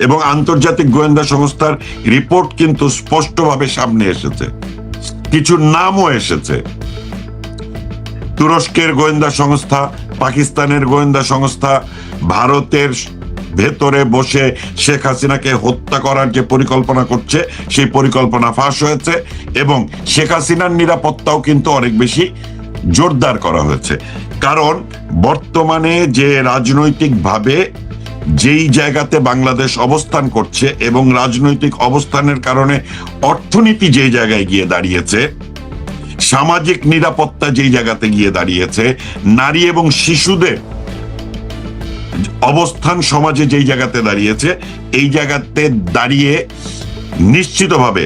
এবং আন্তর্জাতিক গোয়েন্দা সংস্থার রিপোর্ট কিন্তু স্পষ্টভাবে সামনে এসেছে, কিছু নামও এসেছে। তুরস্কের গোয়েন্দা সংস্থা, পাকিস্তানের গোয়েন্দা সংস্থা ভারতের ভেতরে বসে শেখ হাসিনাকে হত্যা করার যে পরিকল্পনা করছে, সেই পরিকল্পনা ফাঁস হয়েছে এবং শেখ হাসিনার নিরাপত্তাও কিন্তু অনেক বেশি জোরদার করা হয়েছে। কারণ বর্তমানে যে রাজনৈতিকভাবে যেই জায়গাতে বাংলাদেশ অবস্থান করছে এবং রাজনৈতিক অবস্থানের কারণে অর্থনীতি যেই জায়গায় গিয়ে দাঁড়িয়েছে, সামাজিক নিরাপত্তা যেই জায়গাতে গিয়ে দাঁড়িয়েছে, নারী এবং শিশুদের অবস্থান সমাজে যেই জায়গাতে দাঁড়িয়েছে, এই জায়গাতে দাঁড়িয়ে নিশ্চিতভাবে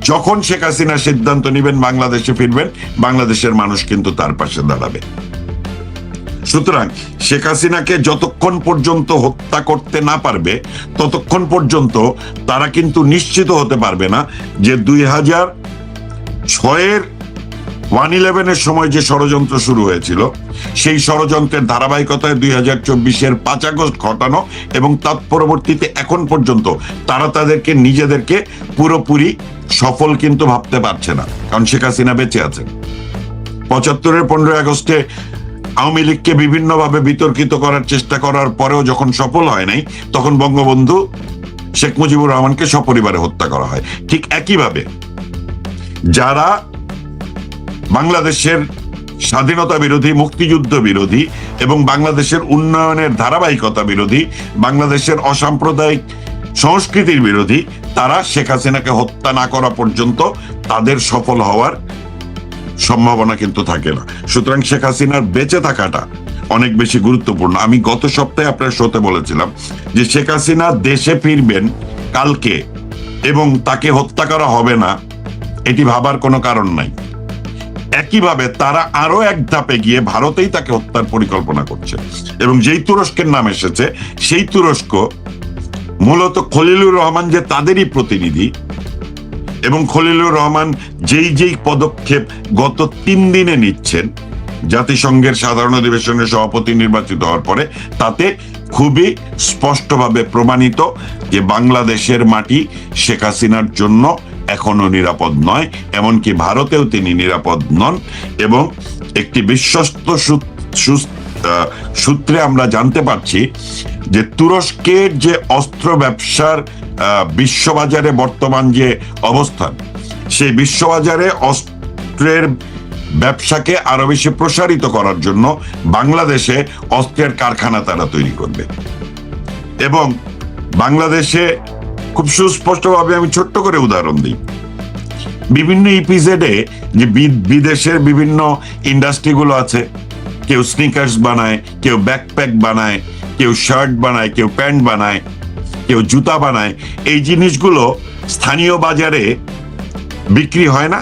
যখন শেখ হাসিনা সিদ্ধান্ত নেবেন বাংলাদেশে ফিরবেন, বাংলাদেশের মানুষ কিন্তু তার পাশে দাঁড়াবে। সুতরাং শেখ হাসিনাকে যতক্ষণ পর্যন্ত হত্যা করতে না পারবে, ততক্ষণ পর্যন্ত তারা কিন্তু নিশ্চিত হতে পারবে না যে 2006-এর 1/11-এর সময় যে ষড়যন্ত্র শুরু হয়েছিল, সেই ষড়যন্ত্রের ধারাবাহিকতায় 2024-এর 5 আগস্ট ঘটানো এবং তৎপরবর্তীতে এখন পর্যন্ত তারা তাদেরকে নিজেদেরকে পুরোপুরি সফল কিন্তু ভাবতে পারছে না, কারণ শেখ হাসিনা বেঁচে আছেন। 75-এর 15 আগস্টে আওয়ামী লীগকে বিভিন্নভাবে বিতর্কিত করার চেষ্টা করার পরেও যখন সফল হয় নাই, তখন বঙ্গবন্ধু শেখ মুজিবুর রহমানকে সপরিবারে হত্যা করা হয়। ঠিক একইভাবে যারা বাংলাদেশের স্বাধীনতা বিরোধী, মুক্তিযুদ্ধ বিরোধী এবং বাংলাদেশের উন্নয়নের ধারাবাহিকতা বিরোধী, বাংলাদেশের অসাম্প্রদায়িক সংস্কৃতির বিরোধী, তারা শেখ হাসিনাকে হত্যা না করা পর্যন্ত তাদের সফল হওয়ার সম্ভাবনা কিন্তু থাকে না। সুতরাং শেখ হাসিনার বেঁচে থাকাটা অনেক বেশি গুরুত্বপূর্ণ। আমি গত সপ্তাহে আপনার শোতে বলেছিলাম যে শেখ হাসিনা দেশে ফিরবেন কালকে এবং তাকে হত্যা করা হবে না, এটি ভাবার কোনো কারণ নাই। একইভাবে তারা আরো এক ধাপে গিয়ে ভারতেই তাকে হত্যার পরিকল্পনা করছে এবং যেই তুরস্কের নাম এসেছে, সেই তুরস্ক মূলত খলিলুর রহমান যে তাদেরই প্রতিনিধি, এবং খলিলুর রহমান যেই পদক্ষেপ গত 3 দিনে নিচ্ছেন জাতিসংঘের সাধারণ অধিবেশনের সভাপতি নির্বাচিত হওয়ার পরে, তাতে খুবই স্পষ্টভাবে প্রমাণিত যে বাংলাদেশের মাটি শেখ হাসিনার জন্য এখনো নিরাপদ নয়, এমনকি ভারতেও তিনি নিরাপদ নন। এবং একটি বিশ্বস্ত সূত্রে আমরা জানতে পারছি যে তুরস্কের যে অস্ত্র ব্যবসার বিশ্ববাজারে বর্তমান যে অবস্থান, সেই বিশ্ববাজারে অস্ত্রের ব্যবসাকে আরো বেশি প্রসারিত করার জন্য বাংলাদেশে অস্ত্রের কারখানা তারা তৈরি করবে। এবং বাংলাদেশে খুব সুস্পষ্টভাবে আমি ছোট্ট করে উদাহরণ দিই, বিভিন্ন ইপিজেডে যে বিদেশের বিভিন্ন ইন্ডাস্ট্রিগুলো আছে, কেউ স্নিকার্স বানায়, কেউ ব্যাকপ্যাক বানায়, কেউ শার্ট বানায়, কেউ প্যান্ট বানায়, কেউ জুতা বানায়, এই জিনিসগুলো স্থানীয় বাজারে বিক্রি হয় না।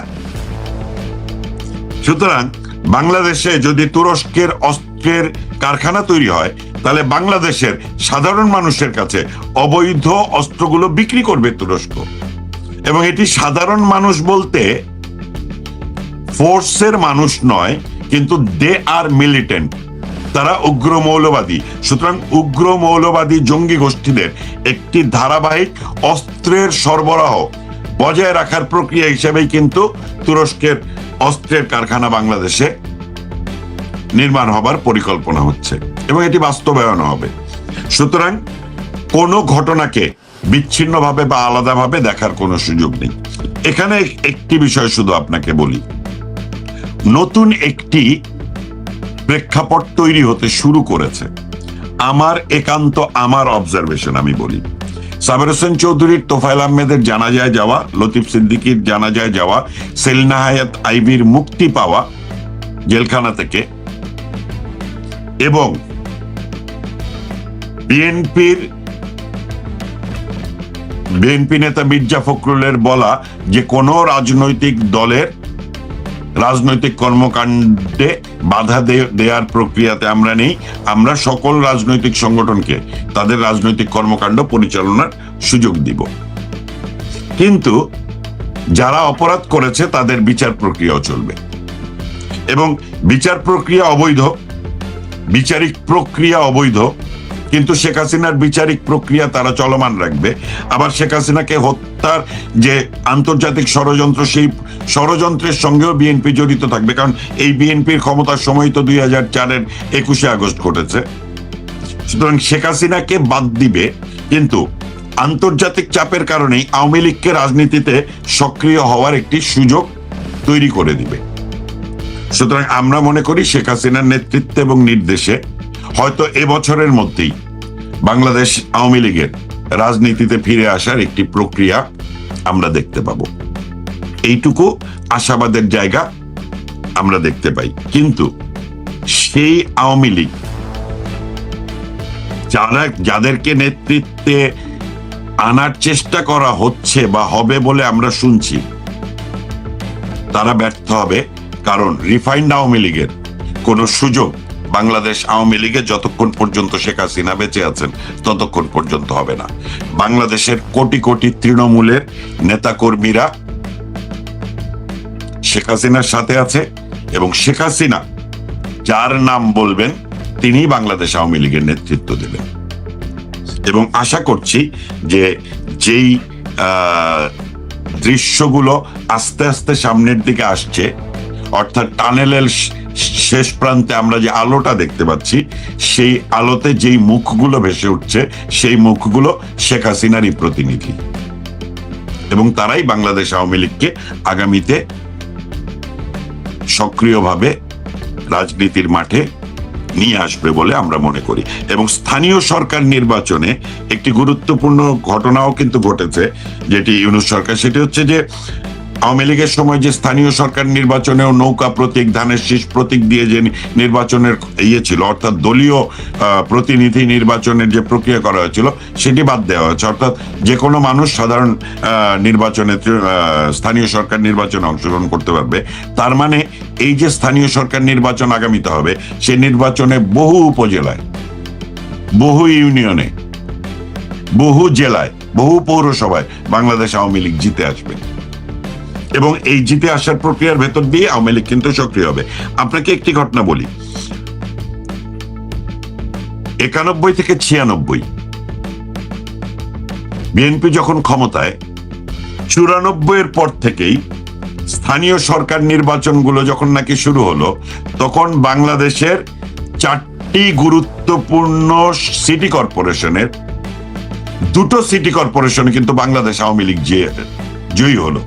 সুতরাং বাংলাদেশে যদি তুরস্কের অস্ত্রের কারখানা তৈরি হয়, তাহলে বাংলাদেশের সাধারণ মানুষের কাছে অবৈধ অস্ত্রগুলো বিক্রি করবে তুরস্ক। এবং এটি সাধারণ মানুষ বলতে ফোর্সের মানুষ নয়, কিন্তু দে আর মিলিটেন্ট, তারা উগ্র মৌলবাদী। সুতরাং উগ্র মৌলবাদী জঙ্গি গোষ্ঠীদের একটি ধারাবাহিক অস্ত্রের সরবরাহ বজায় রাখার প্রক্রিয়া হিসেবেই কিন্তু তুরস্কের অস্ত্রের কারখানা বাংলাদেশে নির্মাণ হবার পরিকল্পনা হচ্ছে এবং এটি বাস্তবায়ন হবে। সুতরাং কোনো ঘটনাকে বিচ্ছিন্নভাবে বা আলাদাভাবে দেখার কোনো সুযোগ নেই। এখানে একটি বিষয় শুধু আপনাকে বলি, নতুন একটি প্রেক্ষাপট তৈরি হতে শুরু করেছে। আমার অবজারভেশন আমি বলি, সাবের হোসেন চৌধুরীর, তোফায়েল আহমেদের জানাজায় যাওয়া, লতিফ সিদ্দিকীর জানাজায় যাওয়া, সেলিনা হায়াত আইভীর মুক্তি পাওয়া জেলখানা থেকে, এবং বিএনপি নেতা মির্জা ফখরুলের বলা যে কোনো রাজনৈতিক দলের রাজনৈতিক কর্মকাণ্ডে বাধা দেওয়ার প্রক্রিয়াতে আমরা নেই, আমরা সকল রাজনৈতিক সংগঠনকে তাদের রাজনৈতিক কর্মকাণ্ড পরিচালনার সুযোগ দিব, কিন্তু যারা অপরাধ করেছে তাদের বিচার প্রক্রিয়াও চলবে। এবং বিচার প্রক্রিয়া অবৈধ, বিচারিক প্রক্রিয়া অবৈধ, কিন্তু শেখ হাসিনার বিচারিক প্রক্রিয়া তারা চলমান রাখবে। আবার শেখ হাসিনাকে হত্যার যে আন্তর্জাতিক ষড়যন্ত্র, সেই ষড়যন্ত্রের সঙ্গেও বিএনপি জড়িত থাকবে, কারণ এই বিএনপির ক্ষমতার সময় তো 2004-এর 21শে আগস্ট ঘটেছে। সুতরাং শেখ হাসিনাকে বাদ দিবে, কিন্তু আন্তর্জাতিক চাপের কারণেই আওয়ামী লীগকে রাজনীতিতে সক্রিয় হওয়ার একটি সুযোগ তৈরি করে দিবে। সুতরাং আমরা মনে করি শেখ হাসিনার নেতৃত্বে এবং নির্দেশে হয়তো এবছরের মধ্যেই বাংলাদেশ আওয়ামী লীগের রাজনীতিতে ফিরে আসার একটি প্রক্রিয়া আমরা দেখতে পাব। এইটুকু আশাবাদের জায়গা আমরা দেখতে পাই। কিন্তু সেই আওয়ামী লীগ যাদেরকে নেতৃত্বে আনার চেষ্টা করা হচ্ছে বা হবে বলে আমরা শুনছি, তারা ব্যর্থ হবে। কারণ রিফাইন্ড আওয়ামী লীগের কোনো সুযোগ বাংলাদেশ আওয়ামী লীগে যতক্ষণ পর্যন্ত শেখ হাসিনা বেঁচে আছেন ততক্ষণ পর্যন্ত হবে না। বাংলাদেশের কোটি কোটি তৃণমূলের নেতাকর্মীরা শেখ হাসিনার সাথে আছে, এবং শেখ হাসিনা যার নাম বলবেন তিনি বাংলাদেশ আওয়ামী লীগের নেতৃত্ব দেবেন। এবং আশা করছি যে যেই দৃশ্যগুলো আস্তে আস্তে সামনের দিকে আসছে, অর্থাৎ টানেলের শেষ প্রান্তে আমরা যে আলোটা দেখতে পাচ্ছি, সেই আলোতে যেই মুখগুলো ভেসে উঠছে, সেই মুখগুলো শেখ হাসিনারই প্রতিনিধি, এবং তারাই বাংলাদেশ আওয়ামী লীগকে আগামীতে সক্রিয়ভাবে রাজনীতির মাঠে নিয়ে আসবে বলে আমরা মনে করি। এবং স্থানীয় সরকার নির্বাচনে একটি গুরুত্বপূর্ণ ঘটনাও কিন্তু ঘটেছে, যেটি ইউনূস সরকার, সেটি হচ্ছে যে আওয়ামী লীগের সময় যে স্থানীয় সরকার নির্বাচনেও নৌকা প্রতীক, ধানের শীষ প্রতীক দিয়ে যে নির্বাচনের ছিল, অর্থাৎ দলীয় প্রতিনিধি নির্বাচনের যে প্রক্রিয়া করা হয়েছিল, সেটি বাদ দেওয়া হয়েছে। অর্থাৎ যে কোনো মানুষ সাধারণ নির্বাচনে, স্থানীয় সরকার নির্বাচনে অংশগ্রহণ করতে পারবে। তার মানে এই যে স্থানীয় সরকার নির্বাচন আগামীতে হবে, সেই নির্বাচনে বহু উপজেলায়, বহু ইউনিয়নে, বহু জেলায়, বহু পৌরসভায় বাংলাদেশ আওয়ামী লীগ জিতে আসবে, এবং এই জিতে আসার প্রক্রিয়ার ভেতর দিয়ে আওয়ামী লীগ কিন্তু সক্রিয় হবে। আপনাকে একটি ঘটনা বলি, 91 থেকে 96 বিএনপি যখন ক্ষমতায়, 94-এর পর থেকেই স্থানীয় সরকার নির্বাচনগুলো যখন নাকি শুরু হলো, তখন বাংলাদেশের 4টি গুরুত্বপূর্ণ সিটি কর্পোরেশনের 2টো সিটি কর্পোরেশনে কিন্তু বাংলাদেশ আওয়ামী লীগ জয়ী হলো।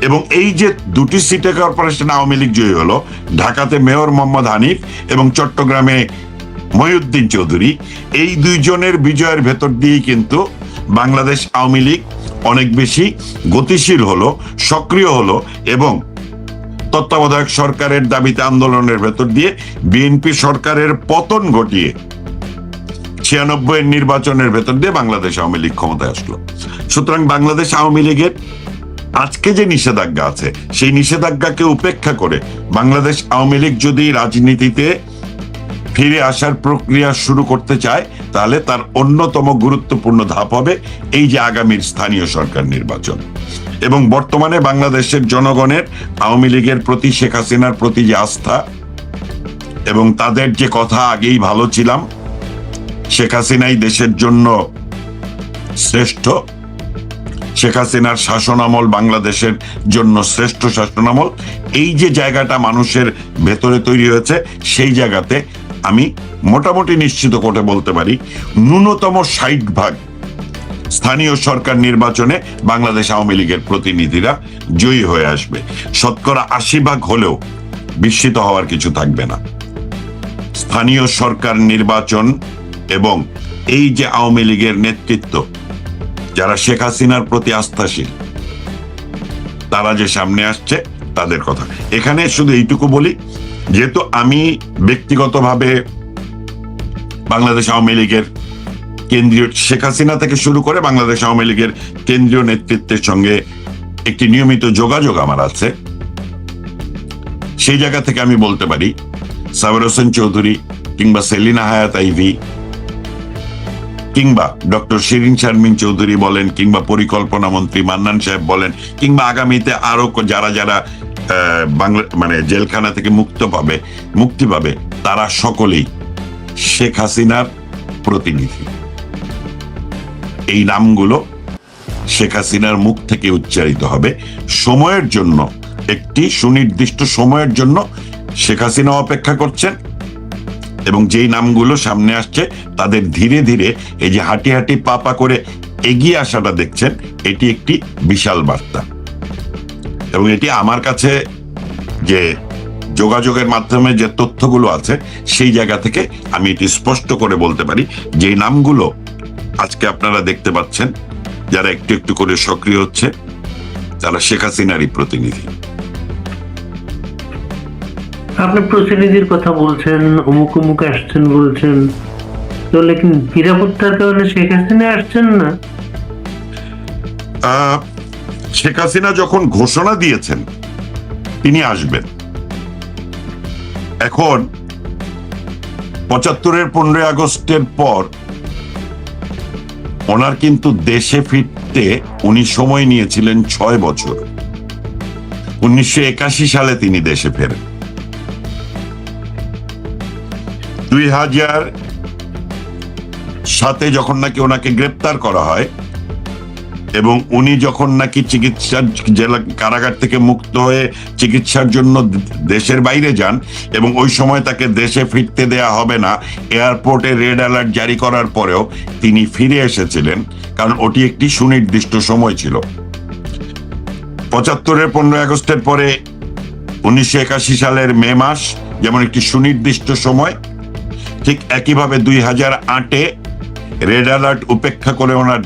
এবং এই যে 2টি সিটি কর্পোরেশন আওয়ামী লীগ জয়ী হলো, ঢাকাতে মেয়র মোহাম্মদ হানিফ এবং চট্টগ্রামে মহিউদ্দিন চৌধুরী, এই দুইজনের বিজয়ের ভেতর দিয়েই কিন্তু বাংলাদেশ আওয়ামী লীগ অনেক বেশি গতিশীল হলো, সক্রিয় হলো, এবং তত্ত্বাবধায়ক সরকারের দাবিতে আন্দোলনের ভেতর দিয়ে বিএনপি সরকারের পতন ঘটিয়ে 96-এর নির্বাচনের ভেতর দিয়ে বাংলাদেশ আওয়ামী লীগ ক্ষমতায় আসলো। সুতরাং বাংলাদেশ আওয়ামী লীগের আজকে যে নিষেধাজ্ঞা আছে, সেই নিষেধাজ্ঞাকে উপেক্ষা করে বাংলাদেশ আওয়ামী লীগ যদি রাজনীতিতে ফিরে আসার প্রক্রিয়া শুরু করতে চায়, তাহলে তার অন্যতম গুরুত্বপূর্ণ ধাপ হবে এই যে আগামীর স্থানীয় সরকার নির্বাচন। এবং বর্তমানে বাংলাদেশের জনগণের আওয়ামী লীগের প্রতি, শেখ হাসিনার প্রতি যে আস্থা, এবং তাদের যে কথা আগেই ভালো ছিলাম, শেখ হাসিনাই দেশের জন্য শ্রেষ্ঠ, শেখ হাসিনার শাসনামল বাংলাদেশের জন্য শ্রেষ্ঠ শাসনামল, এই যে জায়গাটা মানুষের ভেতরে তৈরি হয়েছে, সেই জায়গাতে আমি মোটামুটি নিশ্চিত করে বলতে পারি ন্যূনতম 60% স্থানীয় সরকার নির্বাচনে বাংলাদেশ আওয়ামী লীগের প্রতিনিধিরা জয়ী হয়ে আসবে। শতকরা 80% হলেও বিস্মিত হওয়ার কিছু থাকবে না। স্থানীয় সরকার নির্বাচন এবং এই যে আওয়ামী লীগের নেতৃত্ব, যারা শেখ হাসিনার প্রতি আস্থাশীল, তারা যে সামনে আসছে, তাদের কথা। এখানে শুধু এইটুকু বলি, যেহেতু আমি ব্যক্তিগতভাবে বাংলাদেশ আওয়ামী লীগের কেন্দ্রীয়, শেখ হাসিনা থেকে শুরু করে বাংলাদেশ আওয়ামী লীগের কেন্দ্রীয় নেতৃত্বের সঙ্গে একটি নিয়মিত যোগাযোগ আমার আছে, সেই জায়গা থেকে আমি বলতে পারি সাবের হোসেন চৌধুরী কিংবা সেলিনা হায়াত আইভি কিংবা ডক্টর শিরিন শারমিন চৌধুরী বলেন, কিংবা পরিকল্পনা মন্ত্রী মান্নান সাহেব বলেন, কিংবা আগামীতে আরো যারা যারা বাংলা জেলখানা থেকে মুক্তি পাবে, তারা সকলেই শেখ হাসিনার প্রতিনিধি। এই নামগুলো শেখ হাসিনার মুখ থেকে উচ্চারিত হবে সময়ের জন্য, একটি সুনির্দিষ্ট সময়ের জন্য শেখ হাসিনা অপেক্ষা করছেন, এবং যেই নামগুলো সামনে আসছে তাদের ধীরে ধীরে এই যে হাঁটি হাঁটি পা পা করে এগিয়ে আসাটা দেখছেন, এটি একটি বিশাল বার্তা। এবং এটি আমার কাছে যে যোগাযোগের মাধ্যমে যে তথ্যগুলো আছে সেই জায়গা থেকে আমি এটি স্পষ্ট করে বলতে পারি যে নামগুলো আজকে আপনারা দেখতে পাচ্ছেন যারা একটু একটু করে সক্রিয় হচ্ছে, তারা শেখ হাসিনারই প্রতিনিধি। আপনি প্রতিনিধির কথা বলছেন, অমুক অমুক আসছেন বলছেন, তো লেকিন নিরাপত্তার কারণে শেখ হাসিনা আসছেন না? শেখ হাসিনা যখন ঘোষণা দিয়েছেন তিনি আসবেন, এখন ৭৫-এর ১৫ই আগস্টের পর ওনার কিন্তু দেশে ফিরতে উনি সময় নিয়েছিলেন ৬ বছর। ১৯৮১ সালে তিনি দেশে ফেরেন। ২০০৭-এ যখন নাকি ওনাকে গ্রেপ্তার করা হয় এবং উনি যখন নাকি চিকিৎসার জেলা কারাগার থেকে মুক্ত হয়ে চিকিৎসার জন্য দেশের বাইরে যান, এবং ওই সময় তাকে দেশে ফিরতে দেয়া হবে না, এয়ারপোর্টে রেড অ্যালার্ট জারি করার পরেও তিনি ফিরে এসেছিলেন, কারণ ওটি একটি সুনির্দিষ্ট সময় ছিল। ৭৫-এর ১৫ই আগস্টের পরে ১৯৮১ সালের মে মাস যেমন একটি সুনির্দিষ্ট সময়, ঠিক একইভাবে ২০০৮-এ রেড অ্যালার্ট উপেক্ষা করে ওনার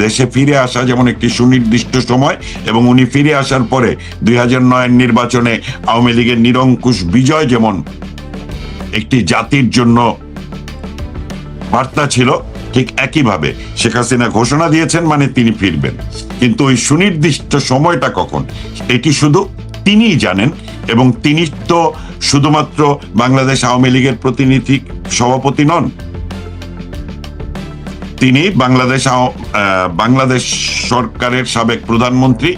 দেশে ফিরে আসা যেমন একটি সুনির্দিষ্ট সময়, এবং উনি ফিরে আসার পরে ২০০৯-এর নির্বাচনে আওয়ামী লীগের নিরঙ্কুশ বিজয় যেমন একটি জাতির জন্য বার্তা ছিল, ঠিক একইভাবে শেখ হাসিনা ঘোষণা দিয়েছেন মানে তিনি ফিরবেন। কিন্তু ওই সুনির্দিষ্ট সময়টা কখন এটি শুধু তিনিই জানেন, এবং তিনি তো শুধুমাত্র বাংলাদেশ আওয়ামী লীগের প্রতিনিধি সভাপতি নন, তিনি বাংলাদেশ সরকারের সাবেক প্রধানমন্ত্রী,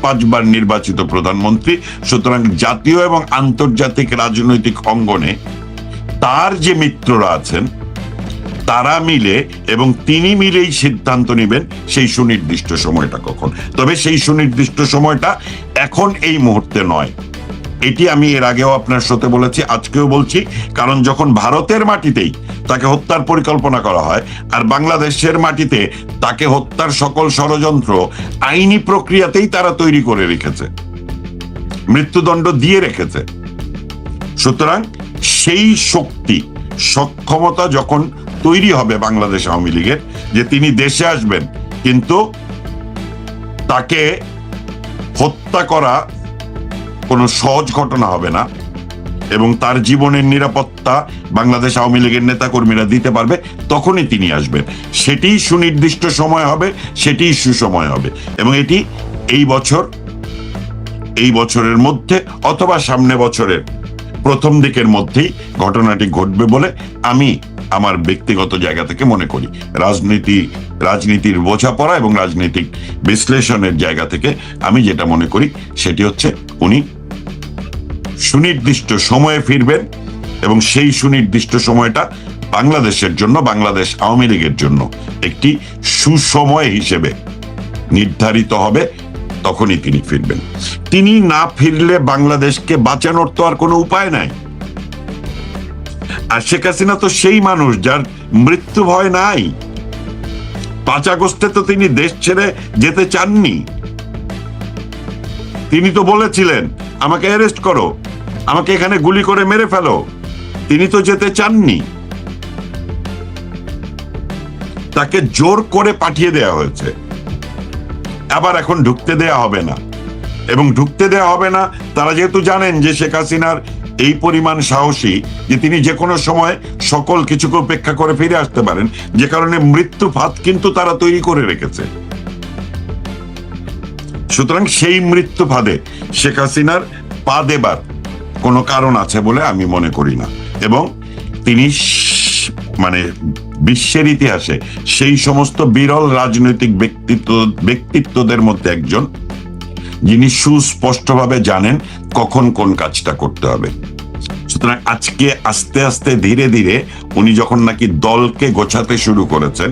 পাঁচবার নির্বাচিত প্রধানমন্ত্রী। সুতরাং জাতীয় এবং আন্তর্জাতিক রাজনৈতিক অঙ্গনে তার যে মিত্ররা আছেন তারা মিলে এবং তিনি মিলেই সিদ্ধান্ত নেবেন সেই সুনির্দিষ্ট সময়টা কখন। তবে সেই সুনির্দিষ্ট সময়টা এখন এই মুহূর্তে নয়, এটি আমি এর আগেও আপনার সাথে বলেছি, আজকেও বলছি। কারণ যখন ভারতের মাটিতেই তাকে হত্যার পরিকল্পনা করা হয় আর বাংলাদেশের মাটিতে তাকে হত্যার সকল ষড়যন্ত্র আইনি প্রক্রিয়াতেই তারা তৈরি করে রেখেছে, মৃত্যুদণ্ড দিয়ে রেখেছে, সুতরাং সেই শক্তি সক্ষমতা যখন তৈরি হবে বাংলাদেশ আওয়ামী লীগের যে তিনি দেশে আসবেন, কিন্তু তাকে হত্যা করা কোনো সহজ ঘটনা হবে না, এবং তার জীবনের নিরাপত্তা বাংলাদেশ আওয়ামী লীগের নেতাকর্মীরা দিতে পারবে, তখনই তিনি আসবেন। সেটিই সুনির্দিষ্ট সময় হবে, সেটিই সুসময় হবে, এবং এটি এই বছরের মধ্যে অথবা সামনে বছরের প্রথম দিকের মধ্যেই ঘটনাটি ঘটবে বলে আমি আমার ব্যক্তিগত জায়গা থেকে মনে করি। রাজনীতির বোঝাপড়া এবং রাজনৈতিক বিশ্লেষণের জায়গা থেকে আমি যেটা মনে করি সেটি হচ্ছে উনি সুনির্দিষ্ট সময়ে ফিরবেন, এবং সেই সুনির্দিষ্ট সময়টা বাংলাদেশের জন্য, বাংলাদেশ আওয়ামী লীগের জন্য একটি সুসময় হিসেবে নির্ধারিত হবে, তখনই তিনি ফিরবেন। তিনি না ফিরলে বাংলাদেশকে বাঁচানোর তো আর কোনো উপায় নাই। আর শেখ হাসিনা তো সেই মানুষ যার মৃত্যু ভয় নাই। ৫ আগস্টে তো তিনি দেশ ছেড়ে যেতে চাননি, তিনি তো বলেছিলেন আমাকে অ্যারেস্ট করো, আমাকে এখানে গুলি করে মেরে ফেলো, তিনি তো যেতে চাননি, তাকে জোর করে পাঠিয়ে দেয়া হয়েছে। আবার এখন ঢুকতে দেয়া হবে না, এবং ঢুকতে দেয়া হবে না তারা যেহেতু জানেন যে শেখ হাসিনার এই পরিমাণ সাহসী যে তিনি যে কোনো সময় সকল কিছুকে উপেক্ষা করে ফিরে আসতে পারেন, যে কারণে মৃত্যু ফাঁদ কিন্তু তারা তৈরি করে রেখেছে। সুতরাং সেই মৃত্যু ফাঁদে শেখ হাসিনার পা দেবার কোনো কারণ আছে বলে আমি মনে করি না, এবং তিনি মানে বিশ্বের ইতিহাসে সেই সমস্ত বিরল রাজনৈতিক ব্যক্তিত্বদের মধ্যে একজন যিনি সুস্পষ্টভাবে জানেন কখন কোন কাজটা করতে হবে। সুতরাং আজকে আস্তে আস্তে ধীরে ধীরে উনি যখন নাকি দলকে গোছাতে শুরু করেছেন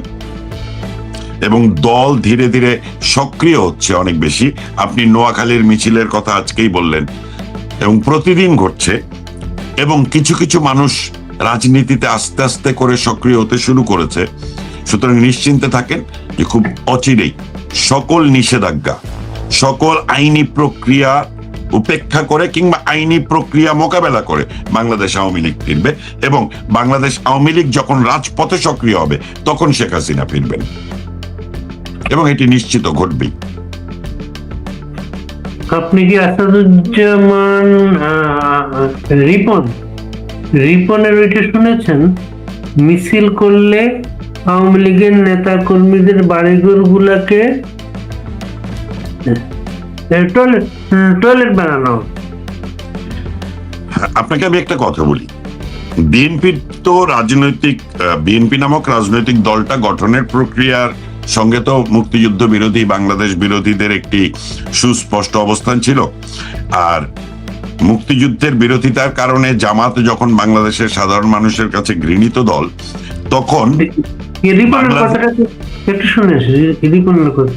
এবং দল ধীরে ধীরে সক্রিয় হচ্ছে অনেক বেশি, আপনি নোয়াখালীর মিছিলের কথা আজকেই বললেন এবং প্রতিদিন ঘটছে, এবং কিছু কিছু মানুষ রাজনীতিতে আস্তে আস্তে করে সক্রিয় হতে শুরু করেছে। সুতরাং নিশ্চিন্তে থাকেন যে খুব অচিরেই সকল নিষেধাজ্ঞা, সকল আইনি প্রক্রিয়া উপেক্ষা করে কিংবা আইনি প্রক্রিয়া মোকাবেলা করে বাংলাদেশ আওয়ামী লীগ ফিরবে, এবং বাংলাদেশ আওয়ামী লীগ যখন রাজপথে সক্রিয় হবে তখন শেখ হাসিনা ফিরবেন, এবং এটি নিশ্চিত ঘটবেই। আপনি কি আসাদুজ্জামান রিপনের ওইটা শুনেছেন? মিছিল করলে আওয়ামী লীগের নেতা কর্মীদের বাড়িঘর গুলাকে টয়লেট বানানো। আপনাকে আমি একটা কথা বলি, বিএনপি তো বিএনপি নামক রাজনৈতিক দলটা গঠনের প্রক্রিয়ার সঙ্গে তো মুক্তিযুদ্ধ বিরোধী, বাংলাদেশ বিরোধীদের একটি সুস্পষ্ট অবস্থান ছিল। আর মুক্তিযুদ্ধের বিরোধিতার কারণে জামাত যখন বাংলাদেশের সাধারণ মানুষের কাছে ঘৃণিত দল, তখন রিপনের কথাটা একটু শুনেছি, রিপনের কথা।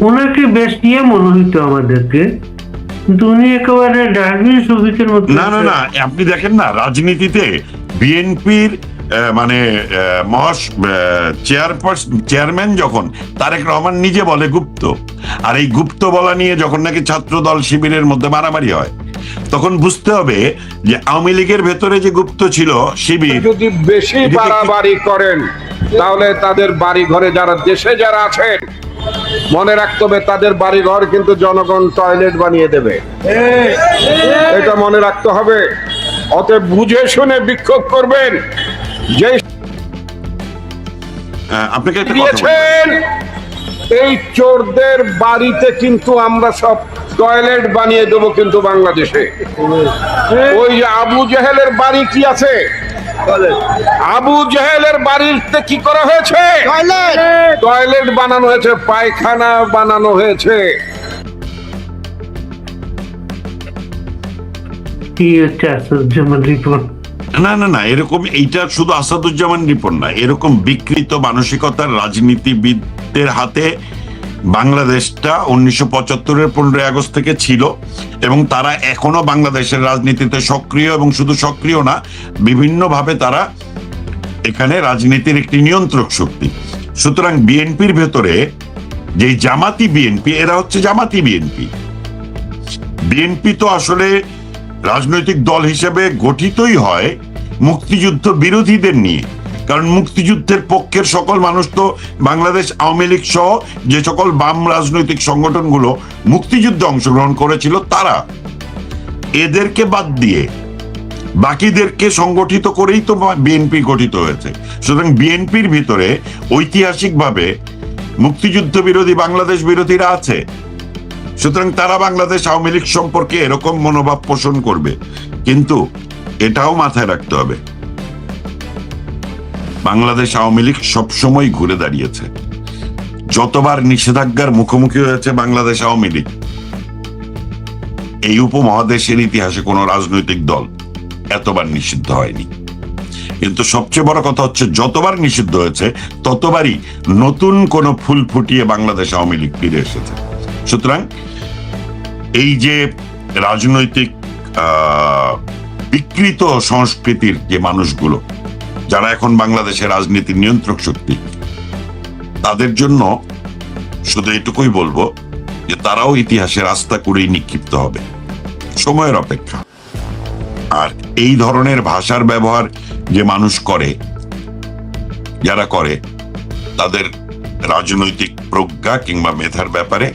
ওনাকে বেশ নিয়ে মনে হইতো আমাদেরকে, কিন্তু উনি একেবারে ডাস্টবিন শফিকের মতো। না না না, আপনি দেখেন না, রাজনীতিতে বিএনপির মানে চেয়ারম্যান যখন তারেক রহমান নিজে বলে গুপ্ত, আর এই গুপ্ত বলা নিয়ে যখন নাকি ছাত্র দল শিবিরের মধ্যে মারামারি হয়, তখন বুঝতে হবে যে আওয়ামী লীগের ভেতরে যে গুপ্ত ছিল শিবির, যদি বেশি বাড়াবাড়ি করেন তাহলে তাদের বাড়ি ঘরে দেশে যারা আছেন মনে রাখতে হবে তাদের বাড়ি ঘর কিন্তু জনগণ টয়লেট বানিয়ে দেবে, এটা মনে রাখতে হবে। অতএব বুঝে শুনে বিক্ষোভ করবেন। যে আপনাকে একটা কথা বলি। দিয়েছেন এই চোরদের বাড়িতে কিন্তু আমরা সব টয়লেট বানিয়ে দেবো, কিন্তু বাংলাদেশে ওই আবু জেহেলের বাড়ি কি আছে? আবু জেহেলের বাড়িতে কি করা হয়েছে? টয়লেট বানানো হয়েছে, পায়খানা বানানো হয়েছে। কি হচ্ছে আসাদুজ্জামান রিপন? না না না, এরকম এইটা শুধু আসাদুজ্জামান রিপন না, এরকম বিকৃত মানসিকতার রাজনীতিবিদদের হাতে বাংলাদেশটা 1975-এর 15ই আগস্ট থেকে ছিল, এবং তারা এখনো বাংলাদেশের রাজনীতিতে সক্রিয়, এবং শুধু সক্রিয় না, বিভিন্নভাবে তারা এখানে রাজনীতির একটি নিয়ন্ত্রক শক্তি। সুতরাং বিএনপির ভেতরে যে জামাতি বিএনপি, এরা হচ্ছে জামাতি বিএনপি। বিএনপি তো আসলে রাজনৈতিক দল হিসেবে গঠিতই হয় মুক্তিযুদ্ধ বিরোধীদের নিয়ে, কারণ মুক্তিযুদ্ধের পক্ষের সকল মানুষ তো বাংলাদেশ আওয়ামী লীগ সহ যে সকল বাম রাজনৈতিক সংগঠনগুলো মুক্তিযুদ্ধে অংশগ্রহণ করেছিল, তারা এদেরকে বাদ দিয়ে বাকিদেরকে সংগঠিত করেই তো বিএনপি গঠিত হয়েছে। সুতরাং বিএনপির ভিতরে ঐতিহাসিকভাবে মুক্তিযুদ্ধ বিরোধী, বাংলাদেশ বিরোধীরা আছে। সুতরাং তারা বাংলাদেশ আওয়ামী লীগ সম্পর্কে এরকম মনোভাব পোষণ করবে, কিন্তু এটাও মাথায় রাখতে হবে বাংলাদেশ আওয়ামী লীগ সবসময় ঘুরে দাঁড়িয়েছে। যতবার নিষেধাজ্ঞার মুখোমুখি হয়েছে বাংলাদেশ আওয়ামী লীগ, এই উপমহাদেশের ইতিহাসে কোন রাজনৈতিক দল এতবার নিষিদ্ধ হয়নি। কিন্তু সবচেয়ে বড় কথা হচ্ছে, যতবার নিষিদ্ধ হয়েছে ততবারই নতুন কোন ফুল ফুটিয়ে বাংলাদেশ আওয়ামী লীগ ফিরে এসেছে। সুতরাং এই যে রাজনৈতিক বিকৃত সংস্কৃতির যে মানুষগুলো, যারা এখন বাংলাদেশের রাজনীতির নিয়ন্ত্রক শক্তি, তাদের জন্য শুধু এটুকুই বলবো যে তারাও ইতিহাসের আস্থা করেই নিক্ষিপ্ত হবে, সময়ের অপেক্ষা। আর এই ধরনের ভাষার ব্যবহার যে মানুষ করে, যারা করে, তাদের রাজনৈতিক প্রজ্ঞা কিংবা মেধার ব্যাপারে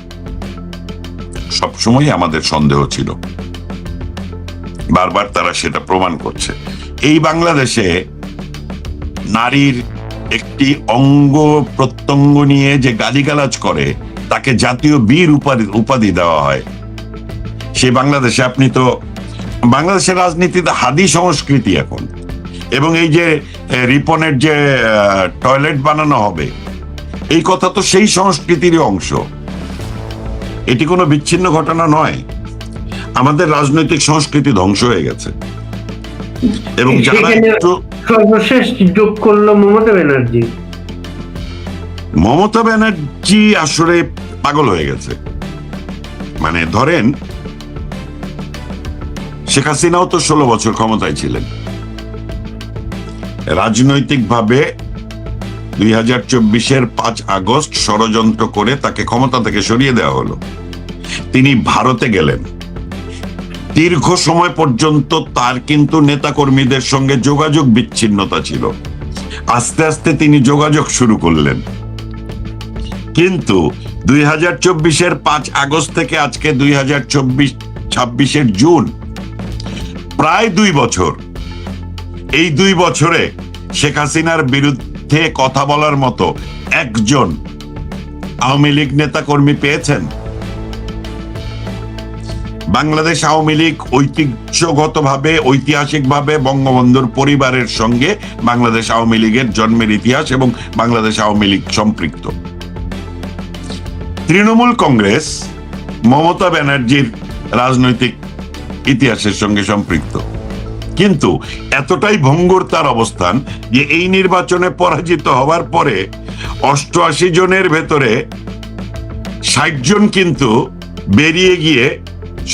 সবসময় আমাদের সন্দেহ ছিল, বারবার তারা সেটা প্রমাণ করছে। এই বাংলাদেশে নারীর একটি অঙ্গ প্রত্যঙ্গ নিয়ে যে গালিগালাজ করে তাকে জাতীয় বীর উপাধি দেওয়া হয়। সেই বাংলাদেশে আপনি তো, বাংলাদেশের রাজনীতিতে হাদি সংস্কৃতি এখন, এবং এই যে রিপনের যে টয়লেট বানানো হবে, এই কথা তো সেই সংস্কৃতিরই অংশ। এটি কোনো বিচ্ছিন্ন ঘটনা নয়। আমাদের রাজনৈতিক সংস্কৃতি ধ্বংস হয়ে গেছে এবং যারা সেখানে একটু সর্বশেষ যোগ করলো মমতা ব্যানার্জি আসলে পাগল হয়ে গেছে। মানে ধরেন শেখ হাসিনাও তো 16 বছর ক্ষমতায় ছিলেন। রাজনৈতিকভাবে 2024-এর 5 আগস্ট ষড়যন্ত্র করে তাকে ক্ষমতা থেকে সরিয়ে দেওয়া হলো। তিনি ভারতে গেলেন। দীর্ঘ সময় পর্যন্ত তার কিন্তু নেতাকর্মীদের সঙ্গে যোগাযোগ বিচ্ছিন্নতা ছিল। আস্তে আস্তে তিনি যোগাযোগ শুরু করলেন। কিন্তু 2024-এর 5 আগস্ট থেকে আজকে 2026-এর জুন, প্রায় 2 বছর। এই 2 বছরে শেখ হাসিনার বিরুদ্ধে কথা বলার মতো একজন আওয়ামী লীগ নেতা কর্মী পেয়েছেন? বাংলাদেশ আওয়ামী লীগ ঐতিহাসিকভাবে বঙ্গবন্ধুর পরিবারের সঙ্গে বাংলাদেশ আওয়ামী লীগের জন্মের ইতিহাস এবং বাংলাদেশ আওয়ামী লীগ সম্পৃক্ত। তৃণমূল কংগ্রেস মমতা ব্যানার্জির রাজনৈতিক ইতিহাসের সঙ্গে সম্পৃক্ত। কিন্তু এতটাই ভঙ্গুর তার অবস্থান যে এই নির্বাচনে পরাজিত হওয়ার পরে 88 জনের ভেতরে 60 জন কিন্তু বেরিয়ে গিয়ে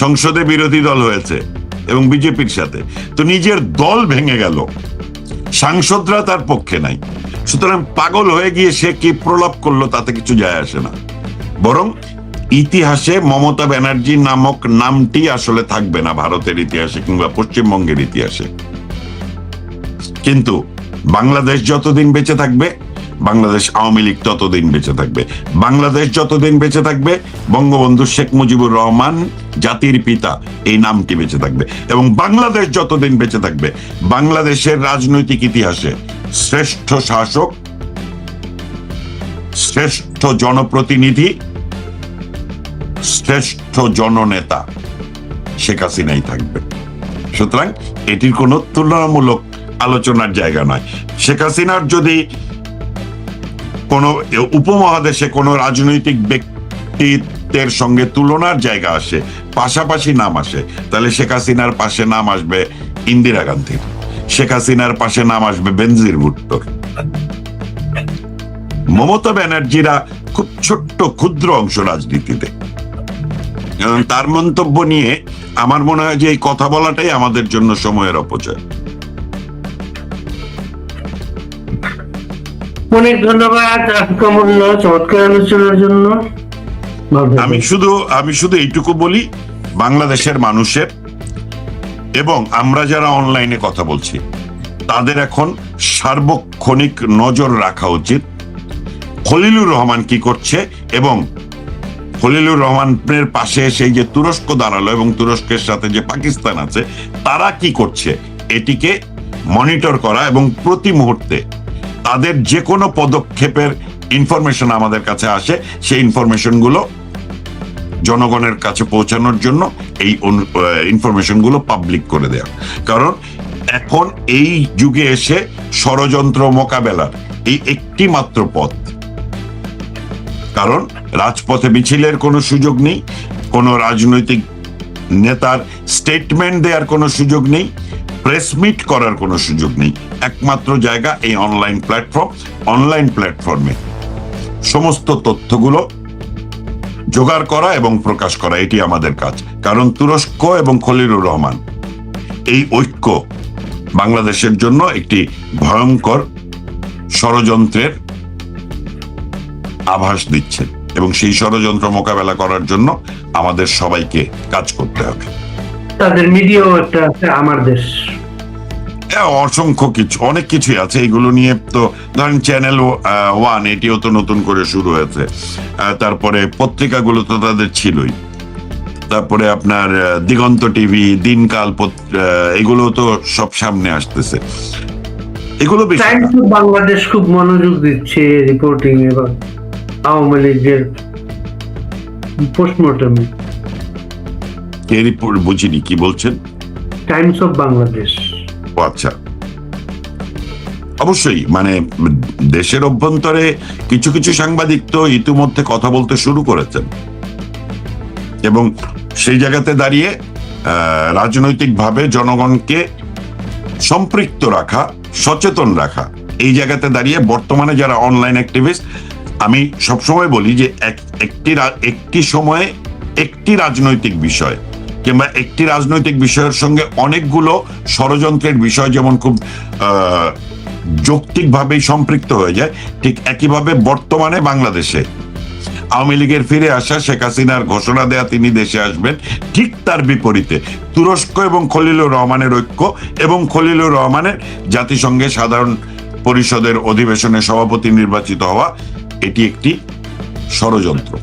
সংসদে বিরোধী দল হয়েছে এবং বিজেপির সাথে। তো নিজের দল ভেঙে গেল, সাংসদরা তার পক্ষে নাই। সুতরাং পাগল হয়ে গিয়ে সে কি প্রলাপ করলো তাতে কিছু যায় আসে না। বরং ইতিহাসে মমতা ব্যানার্জি নামক নামটি আসলে থাকবে না, ভারতের ইতিহাসে কিংবা পশ্চিমবঙ্গের ইতিহাসে। কিন্তু বাংলাদেশ যতদিন বেঁচে থাকবে, বাংলাদেশ আওয়ামী লীগ ততদিন বেঁচে থাকবে। বাংলাদেশ যতদিন বেঁচে থাকবে, বঙ্গবন্ধু শেখ মুজিবুর রহমান জাতির পিতা এই নামটি বেঁচে থাকবে। এবং বাংলাদেশ যতদিন বেঁচে থাকবে, বাংলাদেশের রাজনৈতিক ইতিহাসে শ্রেষ্ঠ শাসক, শ্রেষ্ঠ জনপ্রতিনিধি, শ্রেষ্ঠ জননেতা শেখ হাসিনাই থাকবে। সুতরাং এটির কোনো তুলনামূলক আলোচনার জায়গা নয়। শেখ হাসিনার যদি কোনো উপমহাদেশে কোনো রাজনৈতিক ব্যক্তিত্বের সঙ্গে তুলনার জায়গা আসে, পাশাপাশি নাম আসে, তাহলে শেখ হাসিনার পাশে নাম আসবে ইন্দিরা গান্ধীর, শেখ হাসিনার পাশে নাম আসবে বেনজির ভুট্টোর। মমতা ব্যানার্জিরা খুব ছোট্ট ক্ষুদ্র অংশ রাজনীতিতে। তার মন্তব্য নিয়ে আমার মনে হয় যে এই কথা বলাটাই আমাদের জন্য সময়ের অপচয়। অনেক ধন্যবাদ কমল, চমৎকার আলোচনার জন্য। আমি শুধু এইটুকু বলি, বাংলাদেশের মানুষের এবং আমরা যারা অনলাইনে কথা বলছি তাদের এখন সার্বক্ষণিক নজর রাখা উচিত খলিলুর রহমান কি করছে, এবং খলিলুর রহমানের পাশে সেই যে তুরস্ক দাঁড়ালো এবং তুরস্কের সাথে যে পাকিস্তান আছে তারা কি করছে এটিকে মনিটর করা, এবং প্রতি মুহূর্তে তাদের যে কোনো পদক্ষেপের ইনফরমেশন আমাদের কাছে আসে সেই ইনফরমেশনগুলো জনগণের কাছে পৌঁছানোর জন্য এই ইনফরমেশনগুলো পাবলিক করে দেয়া। কারণ এখন এই যুগে এসে ষড়যন্ত্র মোকাবেলার এই একটি মাত্র পথ। কারণ রাজপথে মিছিলের কোনো সুযোগ নেই, কোনো রাজনৈতিক নেতার স্টেটমেন্ট দেওয়ার কোনো সুযোগ নেই, প্রেস মিট করার কোনো সুযোগ নেই। একমাত্র জায়গা এই অনলাইন প্ল্যাটফর্ম। অনলাইন প্ল্যাটফর্মে সমস্ত তথ্যগুলো জোগাড় করা এবং প্রকাশ করা, এটি আমাদের কাজ। কারণ তুরস্ক এবং খলিলুর রহমান এই ঐক্য বাংলাদেশের জন্য একটি ভয়ঙ্কর ষড়যন্ত্রের আভাস দিচ্ছে, এবং সেই ষড়যন্ত্র মোকাবেলা করার জন্য আমাদের সবাইকে কাজ করতে হবে। তাদের মিডিয়াও একটা আছে, আমার দেশ, অসংখ্য কিছু, অনেক কিছুই আছে। এগুলো নিয়ে তো ধরেন চ্যানেল 1 এটিও তো নতুন করে শুরু হয়েছে। তারপরে পত্রিকাগুলো তো তাদের ছিলই। তারপরে আপনার দিগন্ত টিভি, দিনকাল, এগুলো তো সব সামনে আসতেছে। এগুলো টাইমস অফ বাংলাদেশ খুব মনোযোগ দিচ্ছে রিপোর্টিং এবং আওয়ামী লীগের পোস্টমর্টমে। এই রিপোর্ট বুঝিনি, কি বলছেন? Times of Bangladesh. আচ্ছা, অবশ্যই মানে দেশের অভ্যন্তরে কিছু কিছু সাংবাদিক তো ইতিমধ্যে কথা বলতে শুরু করেছেন, এবং সেই জায়গাতে দাঁড়িয়ে রাজনৈতিকভাবে জনগণকে সম্পৃক্ত রাখা, সচেতন রাখা, এই জায়গাতে দাঁড়িয়ে বর্তমানে যারা অনলাইন অ্যাক্টিভিস্ট, আমি সবসময় বলি যে একটি সময়ে একটি রাজনৈতিক বিষয় কিংবা একটি রাজনৈতিক বিষয়ের সঙ্গে অনেকগুলো ষড়যন্ত্রের বিষয় যেমন খুব যৌক্তিকভাবেই সম্পৃক্ত হয়ে যায়, ঠিক একইভাবে বর্তমানে বাংলাদেশে আওয়ামী লীগের ফিরে আসা, শেখ হাসিনার ঘোষণা দেয়া তিনি দেশে আসবেন, ঠিক তার বিপরীতে তুরস্ক এবং খলিলুর রহমানের ঐক্য এবং খলিলুর রহমানের জাতিসংঘের সাধারণ পরিষদের অধিবেশনে সভাপতি নির্বাচিত হওয়া, এটি একটি ষড়যন্ত্র।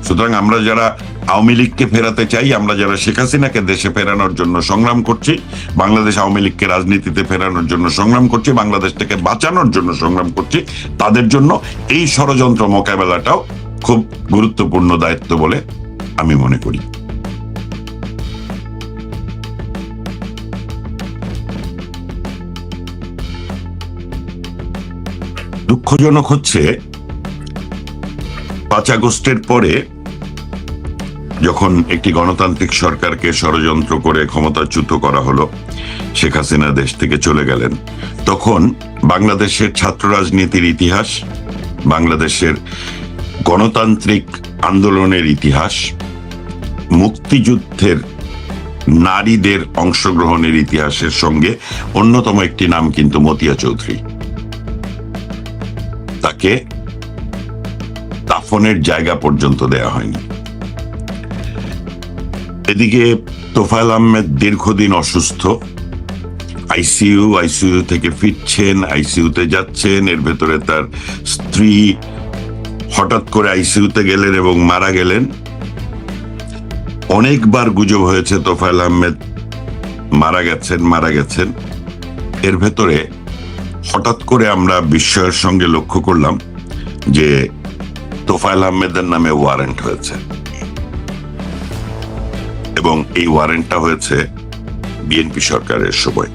সুতরাং আমরা যারা আওয়ামী লীগকে ফেরাতে চাই, আমরা যারা শেখ হাসিনাকে দেশে ফেরানোর জন্য সংগ্রাম করছি, বাংলাদেশ আওয়ামী লীগকে রাজনীতিতে ফেরানোর জন্য সংগ্রাম করছি, বাংলাদেশ থেকে বাঁচানোর জন্য সংগ্রাম করছি, তাদের জন্য এই ষড়যন্ত্র মোকাবেলাটাও খুব গুরুত্বপূর্ণ দায়িত্ব বলে আমি মনে করি। দুঃখজনক হচ্ছে 5 আগস্টের পরে যখন একটি গণতান্ত্রিক সরকারকে ষড়যন্ত্র করে ক্ষমতাচ্যুত করা হলো, শেখ হাসিনা দেশ থেকে চলে গেলেন, তখন বাংলাদেশের ছাত্র রাজনীতির ইতিহাস, বাংলাদেশের গণতান্ত্রিক আন্দোলনের ইতিহাস, মুক্তিযুদ্ধের নারীদের অংশগ্রহণের ইতিহাসের সঙ্গে অন্যতম একটি নাম কিন্তু মতিয়া চৌধুরী। তাকে দাফনের জায়গা পর্যন্ত দেয়া হয়নি। এদিকে তোফায়েল আহমেদ দীর্ঘদিন অসুস্থ, আইসিইউ থেকে ফিরছেন, আইসিইউতে যাচ্ছেন, এর ভেতরে তার স্ত্রী হঠাৎ করে আইসিইউতে গেলেন এবং মারা গেলেন। অনেকবার গুজব হয়েছে তোফায়েল আহমেদ মারা গেছেন। এর ভেতরে হঠাৎ করে আমরা বিস্ময়ের সঙ্গে লক্ষ্য করলাম যে তোফায়েল আহমেদের নামে ওয়ারেন্ট হয়েছে, এবং এই ওয়ারেন্টটা হয়েছে বিএনপি সরকারের সময়।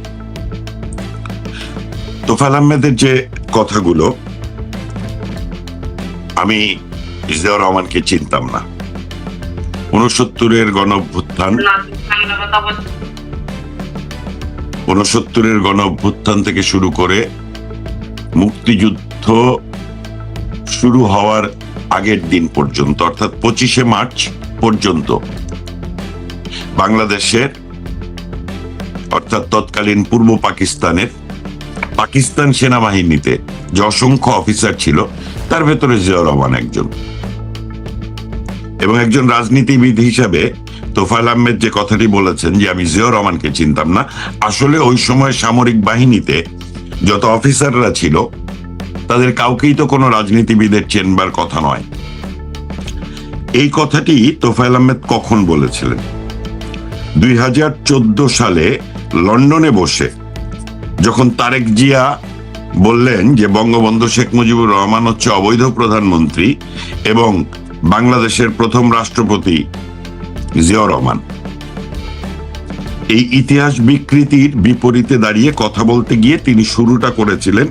তোফায়েল আহমেদের যে কথাগুলো, আমি জিয়াউর রহমানকে চিনতাম না। 69-এর গণ অভ্যুত্থান থেকে শুরু করে মুক্তিযুদ্ধ শুরু হওয়ার আগের দিন পর্যন্ত, অর্থাৎ 25শে মার্চ পর্যন্ত বাংলাদেশের, অর্থাৎ তৎকালীন পূর্ব পাকিস্তান সেনাবাহিনীতে যে অসংখ্য অফিসার ছিল, তার ভেতরে জিয়াউর রহমান একজন। এবং একজন রাজনীতিবিদ হিসাবে তোফায়েল আহমেদ যে কথাটি বলেছেন যে আমি জিয়াউর রহমানকে চিনতাম না, আসলে ওই সময় সামরিক বাহিনীতে যত অফিসাররা ছিল তাদের কাউকেই তো কোনো রাজনীতিবিদের চেনবার কথা নয়। এই কথাটি তোফায়েল আহমেদ কখন বলেছিলেন? 2014 সালে লন্ডনে বসে যখন তারেক জিয়া বললেন যে বঙ্গবন্ধু শেখ মুজিবুর রহমান হচ্ছে অবৈধ প্রধানমন্ত্রী এবং বাংলাদেশের প্রথম রাষ্ট্রপতি জিয়াউর রহমান, এই ইতিহাস বিকৃতির বিপরীতে দাঁড়িয়ে কথা বলতে গিয়ে তিনি শুরুটা করেছিলেন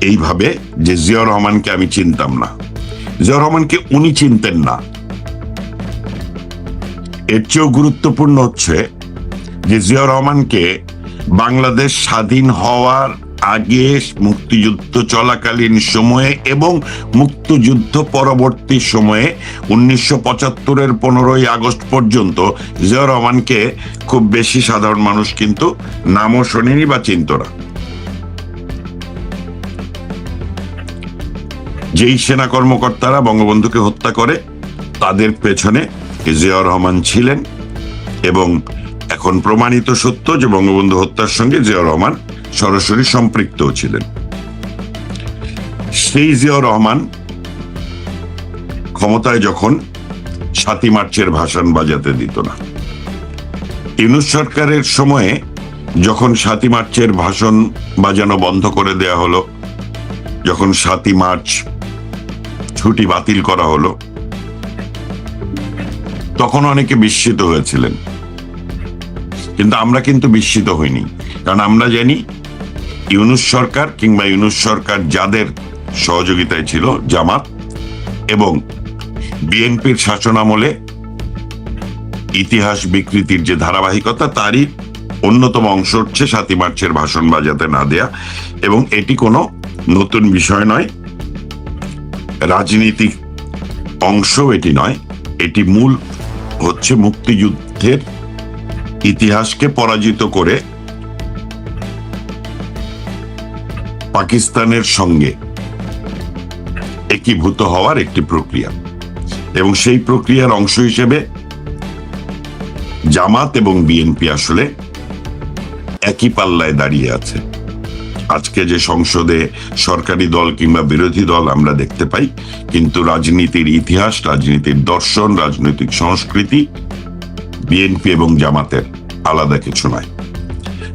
এইভাবে যে জিয়াউর রহমানকে আমি চিনতাম না। জিয়াউর রহমানকে উনি চিনতেন না। এর চেয়েও গুরুত্বপূর্ণ হচ্ছে যে জিয়াউর রহমানকে বাংলাদেশ স্বাধীন হওয়ার আগে, মুক্তিযুদ্ধ চলাকালীন সময়ে এবং মুক্তিযুদ্ধ পরবর্তী সময়ে 1975-এর 15ই আগস্ট পর্যন্ত জিয়াউর রহমানকে খুব বেশি সাধারণ মানুষ কিন্তু নামও শোনেনি বা চিনত না। যেই সেনা কর্মকর্তারা বঙ্গবন্ধুকে হত্যা করে তাদের পেছনে জিয়াউর রহমান ছিলেন, এবং এখন প্রমাণিত সত্য যে বঙ্গবন্ধু হত্যার সঙ্গে জিয়াউর রহমান সরাসরি সম্পৃক্ত ছিলেন। সেই জিয়াউর রহমান ক্ষমতায় যখন 7ই মার্চের ভাষণ বাজাতে দিত না, ইউনূস সরকারের সময়ে যখন 7ই মার্চের ভাষণ বাজানো বন্ধ করে দেয়া হলো, যখন 7ই মার্চ ছুটি বাতিল করা হলো, তখন অনেকে বিস্মিত হয়েছিলেন। কিন্তু আমরা কিন্তু বিস্মিত হইনি, কারণ আমরা জানি ইউনূস সরকার কিংবা ইউনূস সরকার যাদের সহযোগিতায় ছিল, জামাত এবং বিএনপির শাসনামলে ইতিহাস বিকৃতির যে ধারাবাহিকতা, তারই অন্যতম অংশ হচ্ছে 7ই মার্চের ভাষণ বাজাতে না দেয়া। এবং এটি কোনো নতুন বিষয় নয়, রাজনীতিক অংশ এটি নয়, এটি মূল হচ্ছে মুক্তিযুদ্ধের ইতিহাসকে পরাজিত করে পাকিস্তানের সঙ্গে একীভূত হওয়ার একটি প্রক্রিয়া। এবং সেই প্রক্রিয়ার অংশ হিসেবে জামাত এবং বিএনপি আসলে একই পাল্লায় দাঁড়িয়ে আছে। আজকে যে সংসদে সরকারি দল কিংবা বিরোধী দল আমরা দেখতে পাই, কিন্তু রাজনীতির ইতিহাস, রাজনীতির দর্শন, রাজনৈতিক সংস্কৃতি বিএনপি এবং জামাতের আলাদা কিছু নয়।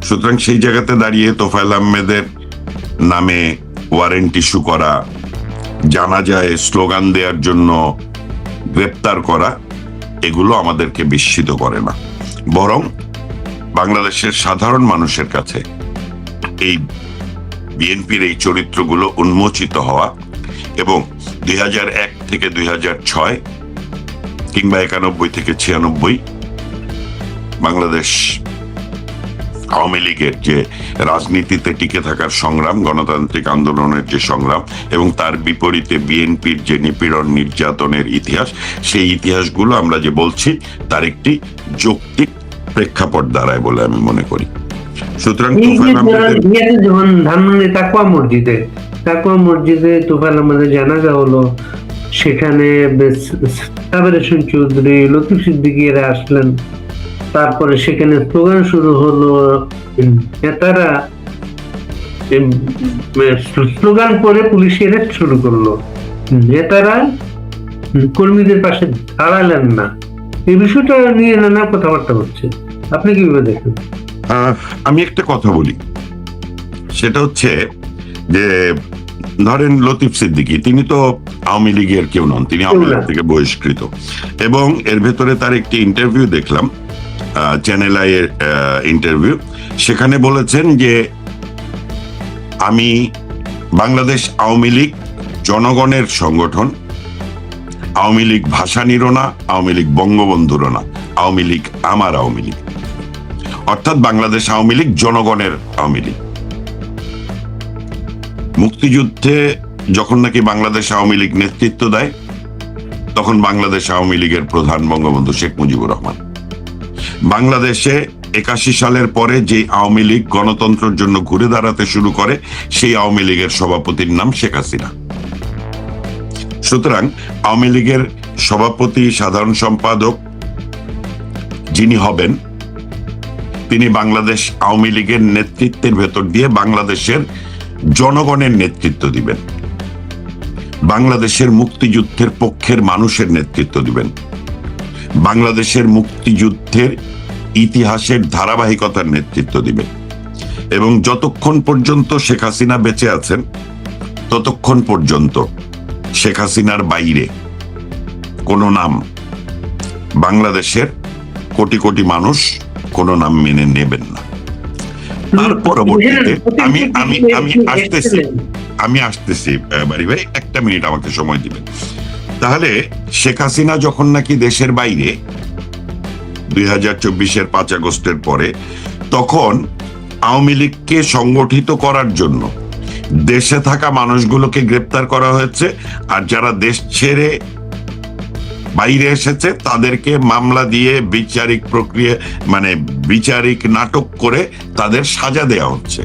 সুতরাং সেই জায়গাতে দাঁড়িয়ে তোফায়েল আহমেদের নামে ওয়ারেন্ট ইস্যু করা, জানাজায় স্লোগান দেওয়ার জন্য গ্রেপ্তার করা, এগুলো আমাদেরকে বিস্মিত করে না, বরং বাংলাদেশের সাধারণ মানুষের কাছে এই বিএনপির এই চরিত্রগুলো উন্মোচিত হওয়া এবং 2001 থেকে 2006 কিংবা 91 থেকে 96 বাংলাদেশ আওয়ামী লীগের যে রাজনীতিতে টিকে থাকার সংগ্রাম, গণতান্ত্রিক আন্দোলনের যে সংগ্রাম এবং তার বিপরীতে বিএনপির যে নিপীড়ন নির্যাতনের ইতিহাস, সেই ইতিহাসগুলো আমরা যে বলছি তার একটি যৌক্তিক প্রেক্ষাপট দাঁড়ায় বলে আমি মনে করি। সুতরাং যখন ধানমন্ডি তাকওয়া মসজিদে তোফায়েল আহমেদের জানাজা হলো, সেখানে সাবের হোসেন চৌধুরী, লতিফ সিদ্দিকী এরা আসলেন, তারপরে সেখানে স্লোগান শুরু হলো, নেতারা স্লোগান পরে পুলিশ অ্যারেস্ট শুরু করলো, নেতারা কর্মীদের পাশে দাঁড়ালেন না। এই বিষয়টা নিয়ে নানা কথাবার্তা হচ্ছে, আপনি কিভাবে দেখেন? আমি একটা কথা বলি, সেটা হচ্ছে যে ধরেন লতিফ সিদ্দিকী, তিনি তো আওয়ামী লীগের কেউ নন, তিনি আওয়ামী লীগ থেকে বহিষ্কৃত। এবং এর ভেতরে তার একটি ইন্টারভিউ দেখলাম, চ্যানেল আই এর ইন্টারভিউ, সেখানে বলেছেন যে আমি বাংলাদেশ আওয়ামী লীগ জনগণের সংগঠন, আওয়ামী লীগ ভাসানীরও না, আওয়ামী লীগ বঙ্গবন্ধুরও না, আওয়ামী লীগ আমার আওয়ামী লীগ। অর্থাৎ বাংলাদেশ আওয়ামী লীগ জনগণের আওয়ামী লীগ। মুক্তিযুদ্ধে যখন নাকি বাংলাদেশ আওয়ামী লীগ নেতৃত্ব দেয়, তখন বাংলাদেশ আওয়ামী লীগের প্রধান বঙ্গবন্ধু শেখ মুজিবুর রহমান। বাংলাদেশে 81 সালের পরে যে আওয়ামী লীগ গণতন্ত্রের জন্য ঘুরে দাঁড়াতে শুরু করে, সেই আওয়ামী লীগের সভাপতির নাম শেখ হাসিনা। সুতরাং আওয়ামী লীগের সভাপতি, সাধারণ সম্পাদক যিনি হবেন, তিনি বাংলাদেশ আওয়ামী লীগের নেতৃত্বের ভেতর দিয়ে বাংলাদেশের জনগণের নেতৃত্ব দিবেন, বাংলাদেশের মুক্তিযুদ্ধের পক্ষের মানুষের নেতৃত্ব দিবেন, বাংলাদেশের মুক্তিযুদ্ধের ইতিহাসের ধারাবাহিকতার নেতৃত্ব দিবেন। এবং যতক্ষণ পর্যন্ত শেখ হাসিনা বেঁচে আছেন, ততক্ষণ পর্যন্ত শেখ হাসিনার বাইরে কোনো নাম বাংলাদেশের কোটি কোটি মানুষ কোনো নাম মেনে নেবেন না। তার পরবর্তীতে আমি আসতেছি বাড়ি ভাই, একটা মিনিট আমাকে সময় দিবেন। তাহলে শেখ হাসিনা যখন নাকি দেশের বাইরে 2024-এর 5 আগস্টের পরে, তখন আওয়ামী লীগকে সংগঠিত করার জন্য দেশে থাকা মানুষগুলোকে গ্রেপ্তার করা হয়েছে, আর যারা দেশ ছেড়ে বাইরে এসেছে তাদেরকে মামলা দিয়ে বিচারিক প্রক্রিয়া, মানে বিচারিক নাটক করে তাদের সাজা দেয়া হচ্ছে।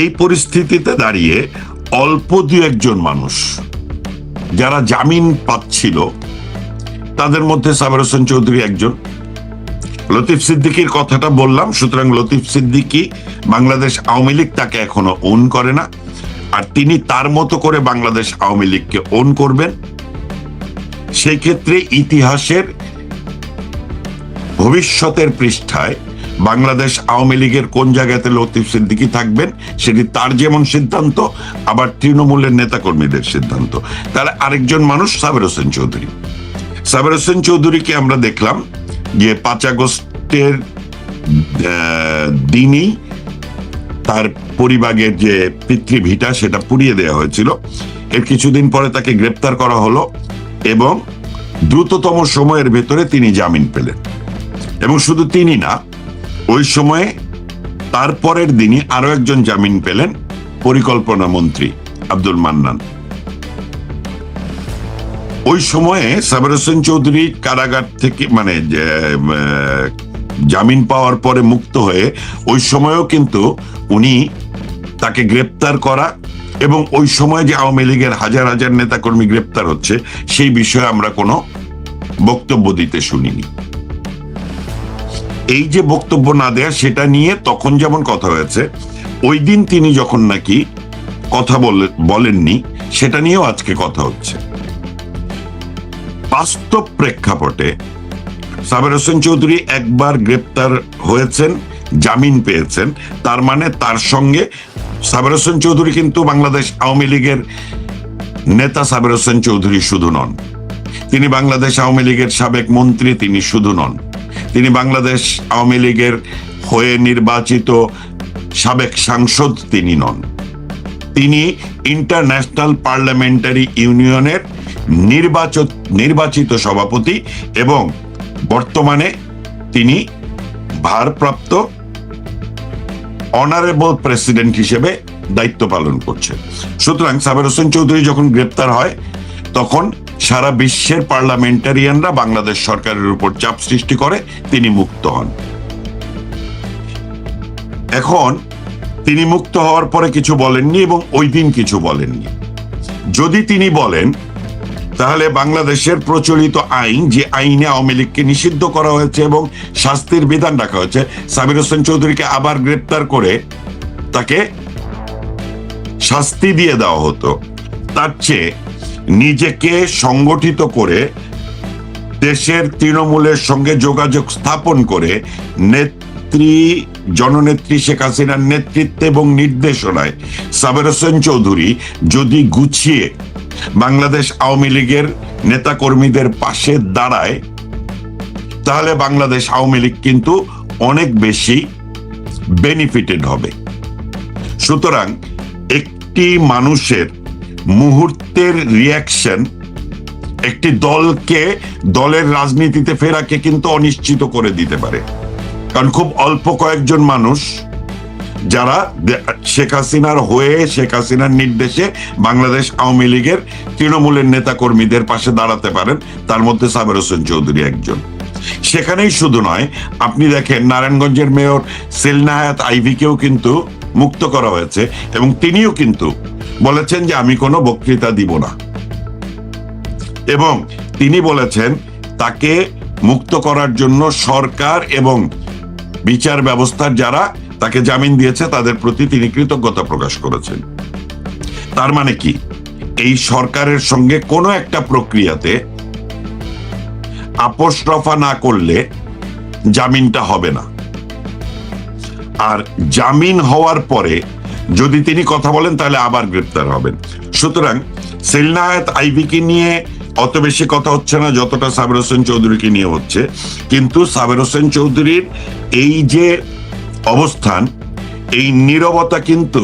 এই পরিস্থিতিতে দাঁড়িয়ে অল্প দু একজন মানুষ যারা জামিন পাচ্ছিল, তাদের মধ্যে সাবের হোসেন চৌধুরী একজন। লতিফ সিদ্দিকীর কথাটা বললাম, সুতরাং লতিফ সিদ্দিকী বাংলাদেশ আওয়ামী লীগ তাকে এখনো ওন করে না, আর তিনি তার মতো করে বাংলাদেশ আওয়ামী লীগকে ওন করবেন। সেই ক্ষেত্রে ইতিহাসের ভবিষ্যতের পৃষ্ঠায় বাংলাদেশ আওয়ামী লীগের কোন জায়গাতে লতিফ সিদ্দিকী থাকবেন সেটি তার যেমন সিদ্ধান্ত, আবার তৃণমূলের নেতাকর্মীদের সিদ্ধান্ত। তাহলে আরেকজন মানুষ সাবের হোসেন চৌধুরী। সাবের হোসেন চৌধুরীকে আমরা দেখলাম যে 5 আগস্টের দিনই তার পরিবারের যে পিতৃভিটা সেটা পুড়িয়ে দেওয়া হয়েছিল। এর কিছুদিন পরে তাকে গ্রেপ্তার করা হলো এবং দ্রুততম সময়ের ভেতরে তিনি জামিন পেলেন। এবং শুধু তিনি না, ওই সময়ে তারপরের দিনই আরো একজন জামিন পেলেন, পরিকল্পনা মন্ত্রী আব্দুল মান্নান। ওই সময়ে সাবের হোসেন চৌধুরী কারাগার থেকে জামিন পাওয়ার পরে মুক্ত হয়ে ওই সময়েও কিন্তু উনি তাকে গ্রেপ্তার করা এবং ওই সময় যে আওয়ামী লীগের হাজার হাজার নেতাকর্মী গ্রেপ্তার হচ্ছে সেই বিষয়ে আমরা কোনো বক্তব্য দিতে শুনিনি। এই যে বক্তব্য না দেয়া সেটা নিয়ে তখন যেমন কথা হয়েছে, ওই দিন তিনি যখন নাকি কথা বলেননি সেটা নিয়েও আজকে কথা হচ্ছে। বাস্তব প্রেক্ষাপটে সাবের হোসেন চৌধুরী একবার গ্রেপ্তার হয়েছেন, জামিন পেয়েছেন, তার মানে তার সঙ্গে সাবের হোসেন চৌধুরী কিন্তু বাংলাদেশ আওয়ামী লীগের নেতা সাবের হোসেন চৌধুরী শুধু নন, তিনি বাংলাদেশ আওয়ামী লীগের সাবেক মন্ত্রী তিনি শুধু নন, তিনি বাংলাদেশ আওয়ামী লীগের হয়ে নির্বাচিত সাবেক সাংসদ তিনি নন, তিনি ইন্টারন্যাশনাল পার্লামেন্টারি ইউনিয়নের নির্বাচিত সভাপতি এবং বর্তমানে তিনি ভারপ্রাপ্ত অনারেবল প্রেসিডেন্ট হিসেবে দায়িত্ব পালন করছেন। সুতরাং সাবের হোসেন চৌধুরী যখন গ্রেপ্তার হয় তখন সারা বিশ্বের পার্লামেন্টারিয়ানরা বাংলাদেশ সরকারের উপর চাপ সৃষ্টি করে, তিনি মুক্ত হন। এখন তিনি মুক্ত হওয়ার পরে কিছু বলেননি এবং ওই দিন কিছু বলেননি। যদি তিনি বলেন তাহলে বাংলাদেশের প্রচলিত আইন, যে আইনে আওয়ামী লীগকে নিষিদ্ধ করা হয়েছে এবং শাস্তির বিধান রাখা হয়েছে, সাবির হোসেন চৌধুরীকে আবার গ্রেপ্তার করে তাকে শাস্তি দিয়ে দেওয়া হতো। তার চেয়ে নিজেকে সংগঠিত করে দেশের তৃণমূলের সঙ্গে যোগাযোগ স্থাপন করে জননেত্রী শেখ হাসিনার নেতৃত্বে এবং নির্দেশনায় সাবের হোসেন চৌধুরী যদি গুছিয়ে বাংলাদেশ আওয়ামী লীগের নেতাকর্মীদের পাশে দাঁড়ায়, তাহলে বাংলাদেশ আওয়ামী লীগ কিন্তু অনেক বেশি বেনিফিটেড হবে। সুতরাং একটি মানুষের মুহূর্তের রিয়াকশন একটি দলকে, দলের রাজনীতিতে ফেরাকে কিন্তু অনিশ্চিত করে দিতে পারে। কারণ খুব অল্প কয়েকজন মানুষ যারা শেখ হাসিনার হয়ে, শেখ হাসিনার নির্দেশে বাংলাদেশ আওয়ামী লীগের তৃণমূলের নেতা কর্মীদের পাশে দাঁড়াতে পারেন, তার মধ্যে সাবের হোসেন চৌধুরী একজন। সেখানেই শুধু নয়, আপনি দেখেন নারায়ণগঞ্জের মেয়র সেলিনা হায়াৎ আইভীকেও কিন্তু মুক্ত করা হয়েছে এবং তিনিও কিন্তু বলেছেন যে আমি কোনো বক্তৃতা দিব না, এবং তিনি বলেছেন তাকে মুক্ত করার জন্য সরকার এবং বিচার ব্যবস্থার যারা তাকে জামিন দিয়েছে তাদের প্রতি তিনি কৃতজ্ঞতা প্রকাশ করেছেন। তার মানে কি, এই সরকারের সঙ্গে কোনো একটা প্রক্রিয়াতে আপোষ রফা না করলে জামিনটা হবে না। আর জামিন হওয়ার পরে যদি তিনি কথা বলেন তাহলে আবার গ্রেপ্তার হবেন। সুতরাং সেলিনা হায়াৎ আইভীকে নিয়ে অত বেশি কথা হচ্ছে না যতটা সাবের হোসেন চৌধুরীকে নিয়ে হচ্ছে। কিন্তু সাবের হোসেন চৌধুরীর এই যে অবস্থান, এই নীরবতা কিন্তু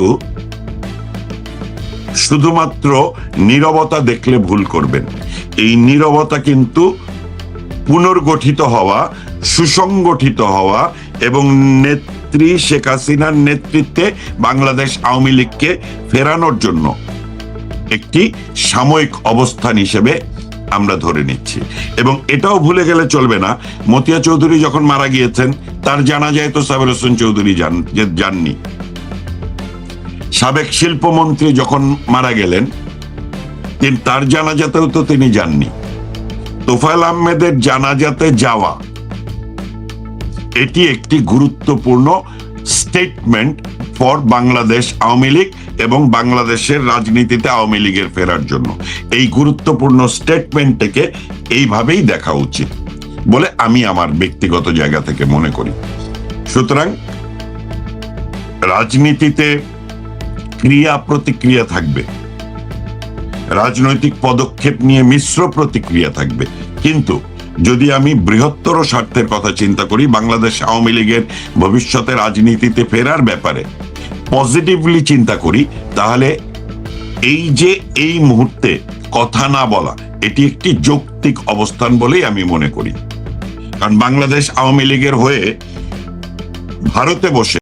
শুধুমাত্র নীরবতা দেখলে ভুল করবেন। এই নীরবতা কিন্তু পুনর্গঠিত হওয়া, সুসংগঠিত হওয়া এবং নেত্রী শেখ হাসিনার নেতৃত্বে বাংলাদেশ আওয়ামী লীগকে ফেরানোর জন্য একটি সাময়িক অবস্থান হিসেবে আমরা ধরে নিচ্ছি। এবং এটাও ভুলে গেলে চলবে না, মতিয়া চৌধুরী যখন মারা গিয়েছেন তার জানাজায় তো সাবের হোসেন চৌধুরী যাননি। সাবেক শিল্পমন্ত্রী যখন মারা গেলেন তার জানাজাতেও তো তিনি যাননি। তোফায়েল আহমেদের জানাজাতে যাওয়া এটি একটি গুরুত্বপূর্ণ স্টেটমেন্ট ফর বাংলাদেশ আওয়ামী লীগ এবং বাংলাদেশের রাজনীতিতে আওয়ামী লীগের ফেরার জন্য। এই গুরুত্বপূর্ণ স্টেটমেন্টটাকে এইভাবেই দেখা উচিত বলে আমি আমার ব্যক্তিগত জায়গা থেকে মনে করি। সুতরাং রাজনীতিতে ক্রিয়া প্রতিক্রিয়া থাকবে, রাজনৈতিক পদক্ষেপ নিয়ে মিশ্র প্রতিক্রিয়া থাকবে, কিন্তু যদি আমি বৃহত্তর স্বার্থের কথা চিন্তা করি, বাংলাদেশ আওয়ামী লীগের ভবিষ্যতে রাজনীতিতে ফেরার ব্যাপারে পজিটিভলি চিন্তা করি, তাহলে এই যে এই মুহূর্তে কথা না বলা, এটি একটি যৌক্তিক অবস্থান বলেই আমি মনে করি। কারণ বাংলাদেশ আওয়ামী লীগের হয়ে ভারতে বসে